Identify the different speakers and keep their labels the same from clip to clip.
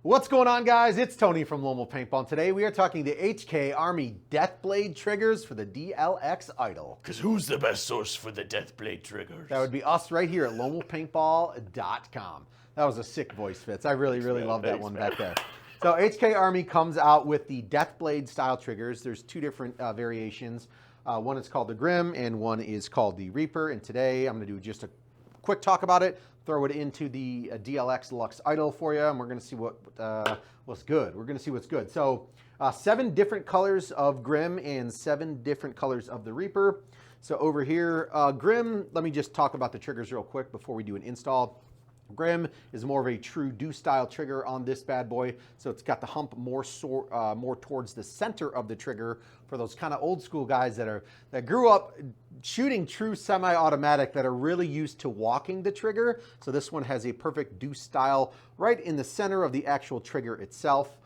Speaker 1: What's going on, guys? It's Tony from Luxe Paintball, and today we are talking the HK Army Deathblade triggers for the DLX Idol.
Speaker 2: Because who's the best source for the Deathblade triggers?
Speaker 1: That would be us right here at LuxePaintball.com. That was a sick voice, Fitz. I really love that one back there. So HK Army comes out with the Deathblade style triggers. There's two different variations. One is called the Grim, and one is called the Reaper. And today I'm going to do just a quick talk about it, throw it into the DLX Luxe Idol for you, and we're going to see what's good. We're going to see what's good. So 7 different colors of Grim and 7 different colors of the Reaper. So over here, Grim, let me just talk about the triggers real quick before we do an install. Grim is more of a true do-style trigger on this bad boy, so it's got the hump more towards the center of the trigger for those kind of old school guys that grew up shooting true semi-automatic that are really used to walking the trigger. So this one has a perfect do-style right in the center of the actual trigger itself.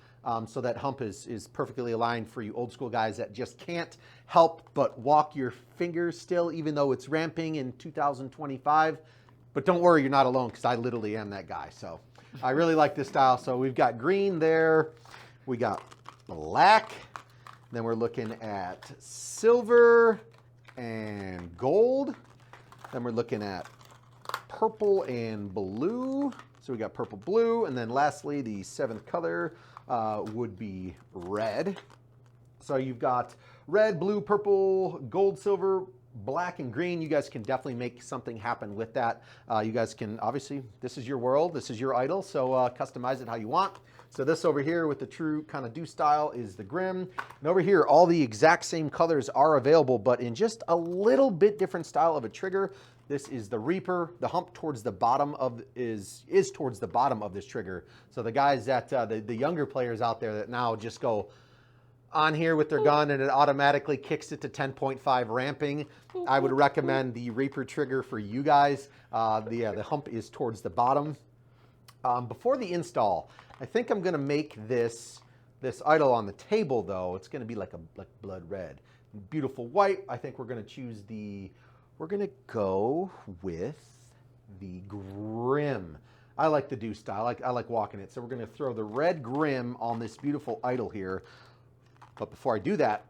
Speaker 1: So that hump is perfectly aligned for you old school guys that just can't help but walk your fingers still, even though it's ramping in 2025. But don't worry, you're not alone, because I literally am that guy. So I really like this style. So we've got green there. We got black. Then we're looking at silver and gold. Then we're looking at purple and blue. So we got purple, blue. And then lastly, the 7th color would be red. So you've got red, blue, purple, gold, silver, black, and green. You guys can definitely make something happen with that. You guys can, obviously, this is your world, this is your idol, so customize it how you want. So this over here with the true kind of do style is the Grim. And over here, all the exact same colors are available, but in just a little bit different style of a trigger. This is the Reaper. The hump towards the bottom of is towards the bottom of this trigger. So the guys that, the younger players out there that now just go on here with their gun and it automatically kicks it to 10.5 ramping, I would recommend the Reaper trigger for you guys. The hump is towards the bottom. Before the install, I think I'm gonna make this idol on the table though. It's gonna be like blood red. Beautiful white. I think we're gonna go with the Grim. I like the do style, I like walking it. So we're gonna throw the red Grim on this beautiful idol here. But before I do that,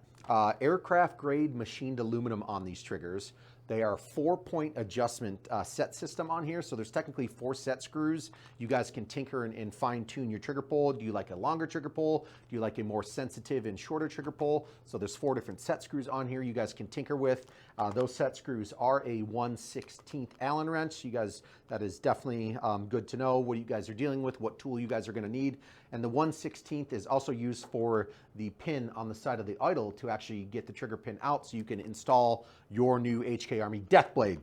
Speaker 1: aircraft grade machined aluminum on these triggers. They are 4-point adjustment set system on here. So there's technically 4 set screws. You guys can tinker and fine tune your trigger pull. Do you like a longer trigger pull? Do you like a more sensitive and shorter trigger pull? So there's 4 different set screws on here you guys can tinker with. Those set screws are a 1/16 Allen wrench. You guys, that is definitely good to know what you guys are dealing with, what tool you guys are gonna need. And the 1/16 is also used for the pin on the side of the idol to actually get the trigger pin out so you can install your new HK Army Deathblade.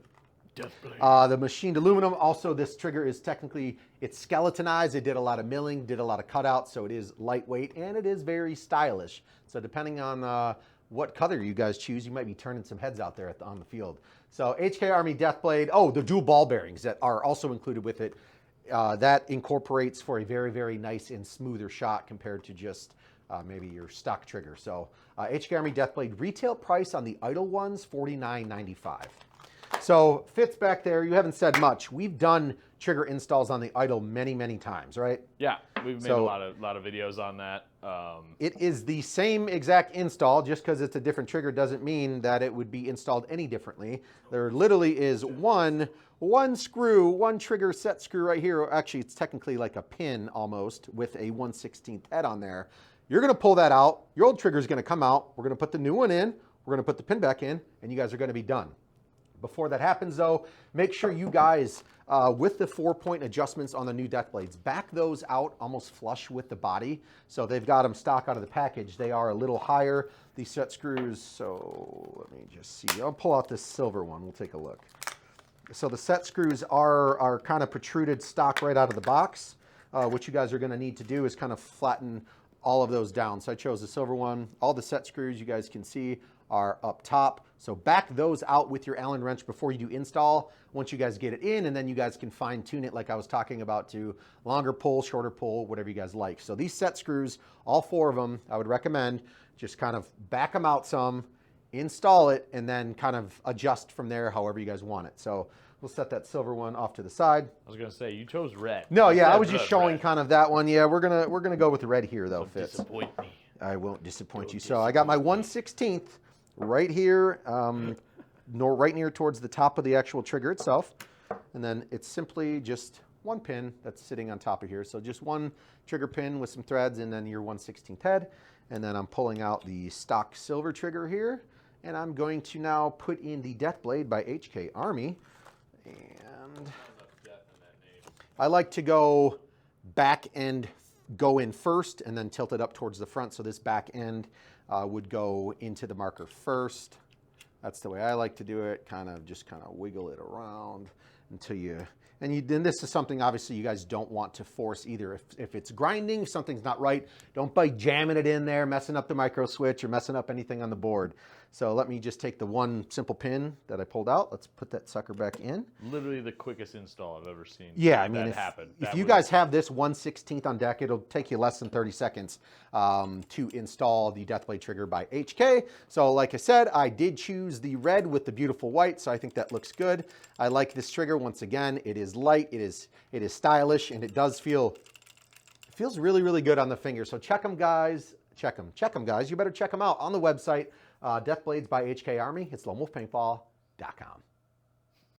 Speaker 1: The machined aluminum, also this trigger is technically, it's skeletonized. They did a lot of milling, did a lot of cutouts, so it is lightweight and it is very stylish. So depending on what color you guys choose, you might be turning some heads out there on the field. So HK Army Deathblade, oh, the dual ball bearings that are also included with it. That incorporates for a very nice and smoother shot compared to just maybe your stock trigger. So HK Army Deathblade retail price on the idle ones, $49.95. So Fitz back there, you haven't said much. We've done trigger installs on the idle many times, right?
Speaker 2: Yeah, we've made a lot of videos on that.
Speaker 1: It is the same exact install. Just because it's a different trigger doesn't mean that it would be installed any differently. There literally is one screw, one trigger set screw right here. Actually, it's technically like a pin almost with a 1/16 head on there. You're gonna pull that out. Your old trigger is gonna come out. We're gonna put the new one in. We're gonna put the pin back in, and you guys are gonna be done. Before that happens though, make sure you guys, with the 4-point adjustments on the new Deathblades, back those out almost flush with the body. So they've got them stock out of the package. They are a little higher, these set screws. So let me just see. I'll pull out this silver one. We'll take a look. So the set screws are kind of protruded stock right out of the box. What you guys are gonna need to do is kind of flatten all of those down. So I chose the silver one. All the set screws you guys can see are up top. So back those out with your Allen wrench before you do install. Once you guys get it in, and then you guys can fine tune it like I was talking about to longer pull, shorter pull, whatever you guys like. So these set screws, all 4 of them, I would recommend just kind of back them out some, install it, and then kind of adjust from there however you guys want it. So We'll set that silver one off to the side.
Speaker 2: I was gonna say you chose red.
Speaker 1: No,
Speaker 2: You
Speaker 1: yeah, I
Speaker 2: said
Speaker 1: was just showing
Speaker 2: red.
Speaker 1: kind of that one. Yeah, we're gonna go with the red here though,
Speaker 2: Don't
Speaker 1: Fitz.
Speaker 2: disappoint me.
Speaker 1: I won't disappoint you. So I got my 1/16 right here, right near towards the top of the actual trigger itself. And then it's simply just one pin that's sitting on top of here. So just one trigger pin with some threads and then your 1/16 head. And then I'm pulling out the stock silver trigger here. And I'm going to now put in the Death Blade by HK Army. And I like to go back end, go in first and then tilt it up towards the front. So this back end would go into the marker first. That's the way I like to do it. Kind of wiggle it around until you, then this is something obviously you guys don't want to force either. If it's grinding, if something's not right, don't by jamming it in there, messing up the micro switch or messing up anything on the board. So let me just take the one simple pin that I pulled out. Let's put that sucker back in.
Speaker 2: Literally the quickest install I've ever seen.
Speaker 1: Yeah, I mean,
Speaker 2: if
Speaker 1: you guys have this 1/16 on deck, it'll take you less than 30 seconds to install the Deathblade trigger by HK. So like I said, I did choose the red with the beautiful white, so I think that looks good. I like this trigger. Once again, it is light, it is stylish, and it does feels really, really good on the finger. So check them, guys. Check them, guys. You better check them out on the website. Deathblades by HK Army. It's LoneWolfPaintball.com.